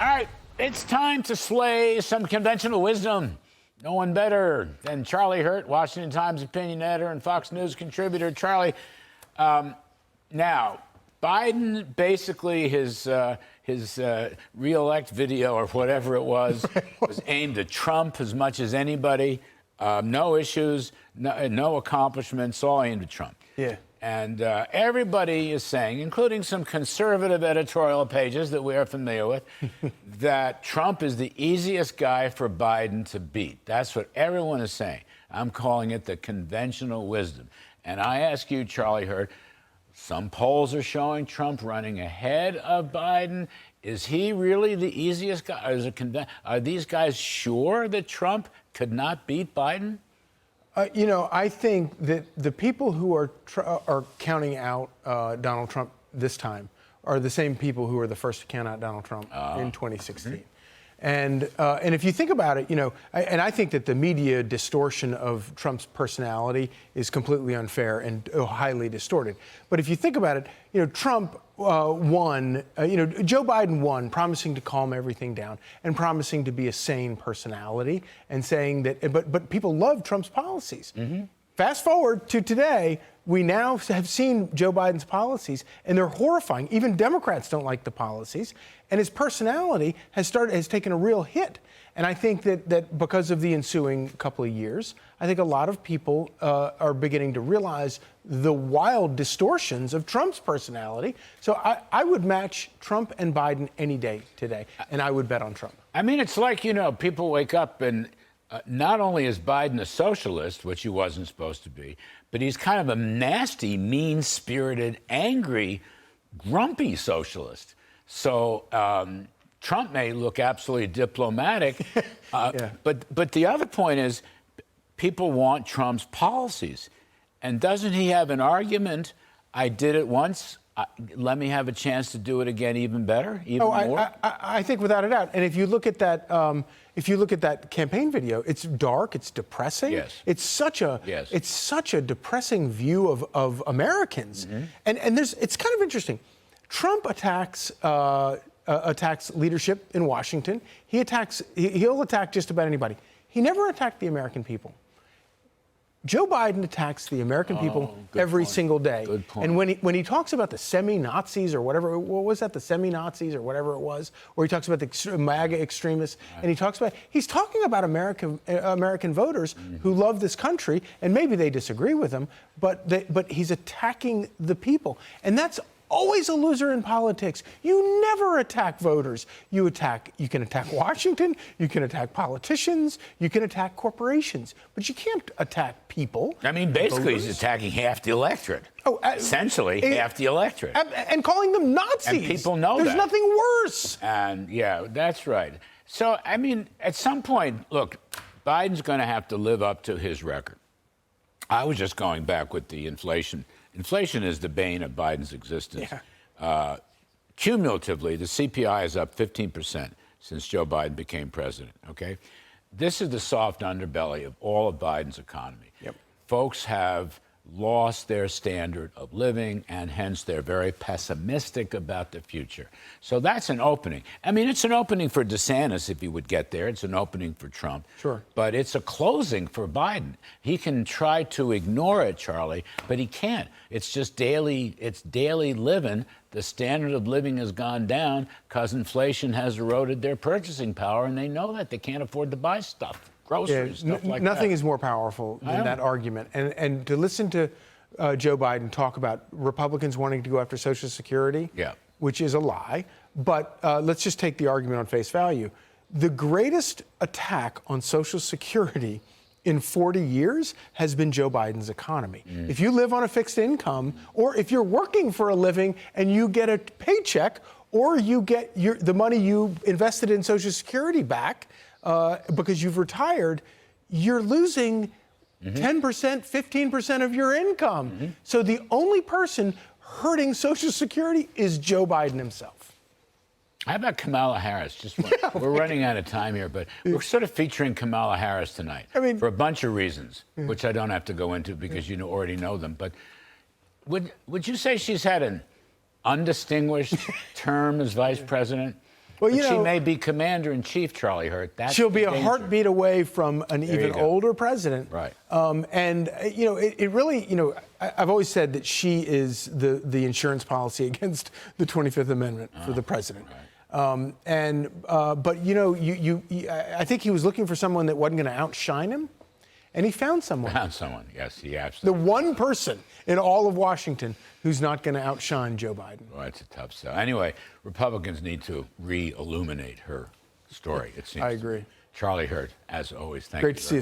All right, it's time to slay some conventional wisdom. No one better than Charlie Hurt, Washington Times opinion editor and Fox News contributor. Charlie, now, Biden, basically his re-elect video or whatever it was aimed at Trump as much as anybody. No issues, no accomplishments, all aimed at Trump. Yeah. And everybody is saying, including some conservative editorial pages that we are familiar with, that Trump is the easiest guy for Biden to beat. That's what everyone is saying. I'm calling it the conventional wisdom. And I ask you, Charlie Hurt, some polls are showing Trump running ahead of Biden. Is he really the easiest guy? Are these guys sure that Trump could not beat Biden? I think that the people who are counting out Donald Trump this time are the same people who were the first to count out Donald Trump in 2016. Mm-hmm. And if you think about it, and I think that the media distortion of Trump's personality is completely unfair and highly distorted. But if you think about it, Trump won, Joe Biden won, promising to calm everything down and promising to be a sane personality and saying that, but people love Trump's policies. Mm-hmm. Fast forward to today, we now have seen Joe Biden's policies, and they're horrifying. Even Democrats don't like the policies, and his personality has taken a real hit. And I think that because of the ensuing couple of years, I think a lot of people are beginning to realize the wild distortions of Trump's personality. So I would match Trump and Biden any day today, and I would bet on Trump. I mean, it's like, people wake up and not only is Biden a socialist, which he wasn't supposed to be, but he's kind of a nasty, mean-spirited, angry, grumpy socialist. So Trump may look absolutely diplomatic, but the other point is people want Trump's policies. And doesn't he have an argument? I did it once. Let me have a chance to do it again, even better, even more. I think without a doubt. And if you look at that, campaign video, it's dark, it's depressing. Yes. It's such a depressing view of Americans. Mm-hmm. And it's kind of interesting. Trump attacks leadership in Washington. He'll attack just about anybody. He never attacked the American people. Joe Biden attacks the American people every single day. Good point. And when he talks about the semi-Nazis or whatever, what was that, the semi-Nazis or whatever it was, or he talks about the MAGA extremists, and he's talking about American voters who love this country, and maybe they disagree with him, but he's attacking the people. And that's always a loser in politics. You never attack voters. You can attack Washington, you can attack politicians, you can attack corporations, but you can't attack people. I mean, basically, he's attacking half the electorate. Essentially, half the electorate. And calling them Nazis. And people know There's nothing worse. And, yeah, that's right. So, I mean, at some point, look, Biden's going to have to live up to his record. I was just going back with the inflation. Inflation is the bane of Biden's existence. Yeah. Cumulatively, the CPI is up 15% since Joe Biden became president, okay? This is the soft underbelly of all of Biden's economy. Yep. Folks have lost their standard of living, and hence they're very pessimistic about the future. So that's an opening. I mean, it's an opening for DeSantis if he would get there. It's an opening for Trump. Sure. But it's a closing for Biden. He can try to ignore it, Charlie, but he can't. It's just daily living. The standard of living has gone down because inflation has eroded their purchasing power, and they know that. They can't afford to buy stuff. Groceries, stuff like nothing that. is more powerful than that argument. And to listen to Joe Biden talk about Republicans wanting to go after Social Security, which is a lie, but let's just take the argument on face value. The greatest attack on Social Security in 40 years has been Joe Biden's economy. If you live on a fixed income, or if you're working for a living and you get a paycheck, or you get the money you invested in Social Security back, because you've retired, you're losing 10%, 15% of your income. So the only person hurting Social Security is Joe Biden himself. How about Kamala Harris? We're running out of time here, but we're sort of featuring Kamala Harris tonight for a bunch of reasons, which I don't have to go into because you already know them. But would you say she's had an undistinguished term as vice president? Well, But you she know, may be commander-in-chief, Charlie Hurt. That's she'll be the a danger. heartbeat away from an you even go. older president. Right. You know, it really, you know, I've always said that she is the insurance policy against the 25th Amendment for the president. Right. But you know, I think he was looking for someone that wasn't going to outshine him, and he found someone. Found someone. Yes, he The absolutely. one person in all of Washington who's not going to outshine Joe Biden. Well, that's a tough sell. Anyway, Republicans need to re-illuminate her story, it seems. I agree. Charlie Hurt, as always, thank you. Great to see you.